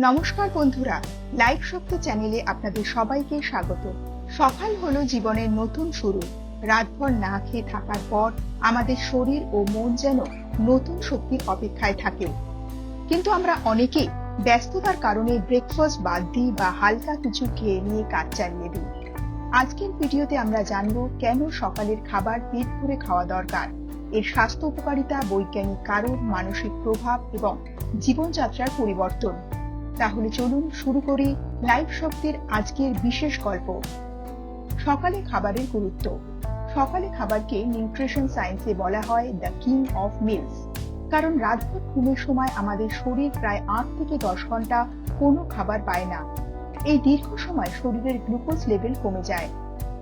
নমস্কার বন্ধুরা, লাইফ শক্তি চ্যানেলে আপনাদের সবাইকে স্বাগত। সকাল হলো জীবনের নতুন শুরু। রাতভর না খেয়ে থাকার পর আমাদের শরীর ও মন যেন নতুন শক্তির অপেক্ষায় থাকে, কিন্তু আমরা অনেকেই ব্যস্ততার কারণে ব্রেকফাস্ট বাদ দিই বা হালকা কিছু খেয়ে নিয়ে কাজ চালিয়ে দিই। আজকের ভিডিওতে আমরা জানবো কেন সকালের খাবার পেট ভরে খাওয়া দরকার, এর স্বাস্থ্য উপকারিতা, বৈজ্ঞানিক কারণ, মানসিক প্রভাব এবং জীবনযাত্রার পরিবর্তন। তাহলে চলুন শুরু করি লাইফ শক্তির আজকের বিশেষ গল্প। সকালে খাবারের গুরুত্ব। সকালে খাবারকে নিউট্রিশন সায়েন্সে বলা হয় দ্য কিং অফ মিলস, কারণ রাতভর ঘুমের সময় আমাদের শরীর প্রায় 8 থেকে 10 ঘন্টা কোনো খাবার পায় না। এই দীর্ঘ সময় শরীরের গ্লুকোজ লেভেল কমে যায়।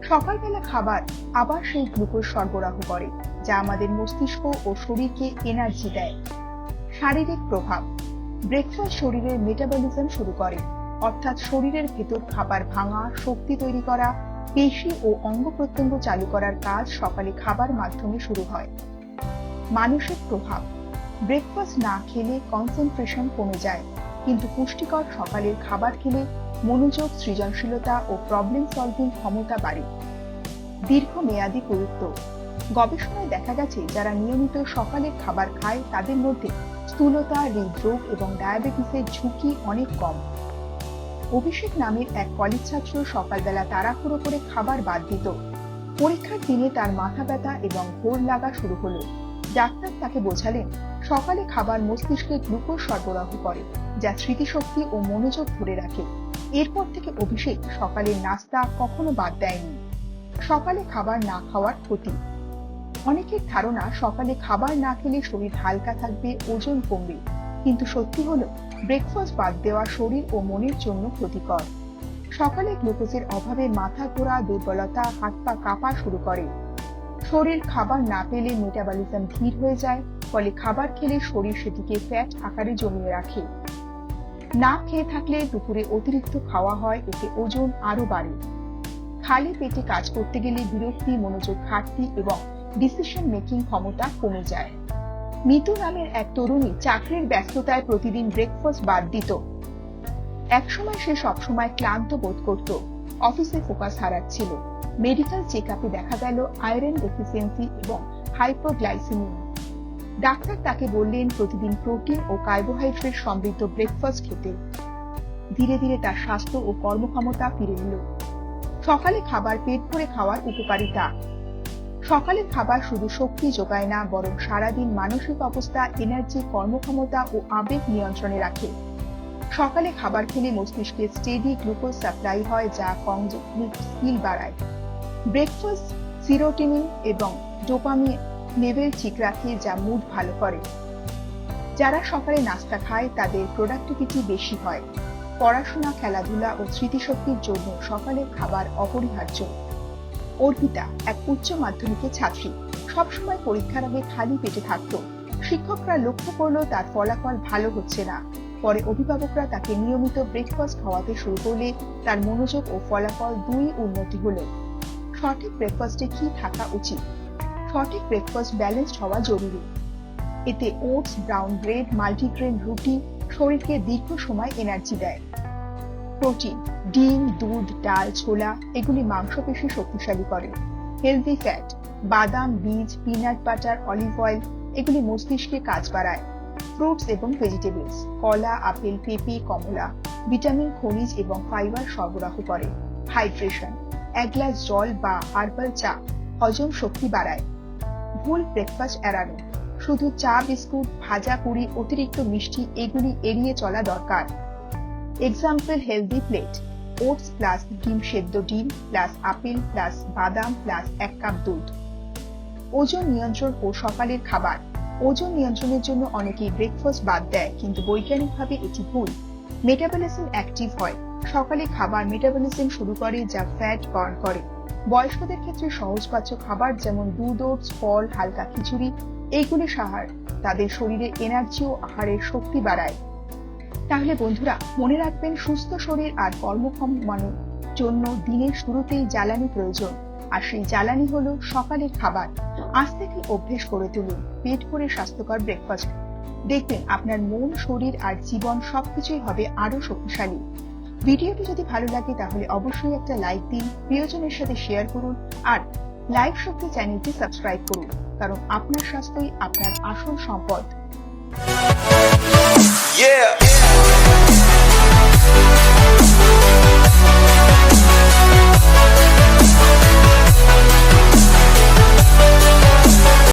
সকালবেলা খাবার আবার সেই গ্লুকোজ সরবরাহ করে, যা আমাদের মস্তিষ্ক ও শরীরকে এনার্জি দেয়। শারীরিক প্রভাব। ব্রেকফাস্ট শরীরের মেটাবলিজম শুরু করে, অর্থাৎ শরীরের ভেতর খাবার ভাঙা, শক্তি তৈরি করা, পেশি ও অঙ্গ প্রত্যঙ্গ চালু করার কাজ সকালে খাবার মাধ্যমে শুরু হয়। মানসিক প্রভাব। ব্রেকফাস্ট না খেলে কনসেন্ট্রেশন কমে যায়, কিন্তু পুষ্টিকর সকালের খাবার খেলে মনোযোগ, সৃজনশীলতা ও প্রবলেম সলভিং ক্ষমতা বাড়ে। দীর্ঘমেয়াদী গুরুত্ব। গবেষণায় দেখা গেছে যারা নিয়মিত সকালের খাবার খায় তাদের মধ্যে স্থূলতা, হৃদরোগ এবং ডায়াবেটিসের ঝুঁকি অনেক কম। অভিষেক নামের এক কলেজ ছাত্র সকালবেলা তাড়াহুড়ো করে খাবার বাদ দিত। পরীক্ষার দিনে তার মাথা ব্যথা এবং ঘোর লাগা শুরু হলো। ডাক্তার তাকে বোঝালেন সকালে খাবার মস্তিষ্কে গ্লুকোজ সরবরাহ করে, যা স্মৃতিশক্তি ও মনোযোগ ধরে রাখে। এরপর থেকে অভিষেক সকালের নাস্তা কখনো বাদ দেয়নি। সকালে খাবার না খাওয়ার ক্ষতি। অনেকের ধারণা সকালে খাবার না খেলে শরীর হালকা থাকবে, ওজন কমবে, কিন্তু সত্যি হলো ব্রেকফাস্ট বাদ দেওয়া শরীর ও মনের জন্য ক্ষতিকর। সকালে গ্লুকোজের অভাবে মাথা ঘোরা, দুর্বলতা, হাত পা কাঁপা শুরু করে। শরীর খাবার না পেলে মেটাবলিজম ধীর হয়ে যায়, ফলে খাবার খেলে শরীর সেটিকে ফ্যাট আকারে জমিয়ে রাখে। না খেয়ে থাকলে দুপুরে অতিরিক্ত খাওয়া হয়, এতে ওজন আরো বাড়ে। খালি পেটে কাজ করতে গেলে বিরক্তি, মনোযোগ ঘাটতি এবং ডিসিশন মেকিং ক্ষমতা কমে যায়। মিতু নামের এক তরুণী চাকরির ব্যস্ততায় প্রতিদিন ব্রেকফাস্ট বাদ দিত। একসময় সে সবসময় ক্লান্ত বোধ করত, অফিসে ফোকাস হারাচ্ছিল। মেডিকেল চেকআপে দেখা গেল আয়রন ডেফিসিয়েন্সি এবং হাইপোগ্লাইসেমিয়া। ডাক্তার তাকে বললেন প্রতিদিন প্রোটিন ও কার্বোহাইড্রেট সমৃদ্ধ ব্রেকফাস্ট খেতে। ধীরে ধীরে তার স্বাস্থ্য ও কর্মক্ষমতা ফিরে এলো। সকালে খাবার পেট ভরে খাওয়ার উপকারিতা। সকালের খাবার শুধু শক্তি যোগায় না, বরং সারাদিন মানসিক অবস্থা, এনার্জি, কর্মক্ষমতা ও আবেগ নিয়ন্ত্রণে রাখে। সকালে খাবার খেলে মস্তিষ্কে স্টেডি গ্লুকোজ সাপ্লাই হয়, যা কগনিটিভ স্কিল বাড়ায়। ব্রেকফাস্ট সিরোটোনিন এবং ডোপামিন লেভেল ঠিক রাখে, যা মুড ভালো করে। যারা সকালে নাস্তা খায় তাদের প্রোডাক্টিভিটি বেশি হয়। পড়াশোনা, খেলাধুলা ও স্মৃতিশক্তির জন্য সকালের খাবার অপরিহার্য। অর্পিতা এক উচ্চ মাধ্যমিকের ছাত্রী, সবসময় পরীক্ষার আগে খালি পেটে থাকত। শিক্ষকরা লক্ষ্য করলো তার ফলাফল ভালো হচ্ছে না। পরে অভিভাবকরা তাকে নিয়মিত ব্রেকফাস্ট খাওয়াতে শুরু করলে তার মনোযোগ ও ফলাফল দুই উন্নতি হলো। সঠিক ব্রেকফাস্টে কি থাকা উচিত? সঠিক ব্রেকফাস্ট ব্যালেন্সড হওয়া জরুরি। এতে ওটস, ব্রাউন ব্রেড, মাল্টিগ্রেন রুটি শরীরকে দীর্ঘ সময় এনার্জি দেয়। প্রোটিন, ডিম, দুধ, ডাল, ছোলা এগুলি মাংসপেশি শক্তিশালী করে। হেলদি ফ্যাট, বাদাম, বীজ, পিনাট বাটার, অলিভ অয়েল এগুলি মস্তিষ্কে কাজ বাড়ায়। ফ্রুটস এবং ভেজিটেবলস, কলা, আপেল, পেঁপে, কমলা ভিটামিন, খনিজ এবং ফাইবার সরবরাহ করে। হাইড্রেশন, এক গ্লাস জল বা হার্বাল চা হজম শক্তি বাড়ায়। ভুল ব্রেকফাস্ট এড়ানো, শুধু চা, বিস্কুট, ভাজা পুরি, অতিরিক্ত মিষ্টি এগুলি এড়িয়ে চলা দরকার। Example healthy plate: oats plus ডিম সেদ্ধ, ডিম প্লাস আপেল প্লাস বাদাম প্লাস 1 কাপ দুধ। ওজন নিয়ন্ত্রণ ও সকালের খাবার। ওজন নিয়ন্ত্রণের জন্য অনেকেই ব্রেকফাস্ট বাদ দেয়, কিন্তু বৈজ্ঞানিকভাবে এটি ভুল। মেটাবলিজম অ্যাক্টিভ হয়, সকালে খাবার মেটাবলিজম শুরু করে, যা ফ্যাট বার্ন করে। বয়স্কদের ক্ষেত্রে সহজপাচ্য খাবার যেমন দুধ, ওটস, ফল, হালকা খিচুড়ি এইগুলি তাদের শরীরে এনার্জি ও আহারের শক্তি বাড়ায়। তাহলে বন্ধুরা, মনে রাখবেন সুস্থ শরীর আর কর্মক্ষম মনের জন্য দিনের শুরুতেই জ্বালানি প্রয়োজন, আর সেই জ্বালানি হলো সকালের খাবার। আজ থেকে অভ্যেস করে তুলুন পেট ভরে স্বাস্থ্যকর ব্রেকফাস্ট। দেখবেন আপনার মন, শরীর আর জীবন সবকিছুই হবে আরো শক্তিশালী। ভিডিওটি যদি ভালো লাগে তাহলে অবশ্যই একটা লাইক দিন, প্রিয়জনের সাথে শেয়ার করুন আর লাইফ শক্তি চ্যানেলটি সাবস্ক্রাইব করুন, কারণ আপনার স্বাস্থ্যই আপনার আসল সম্পদ। Yeah.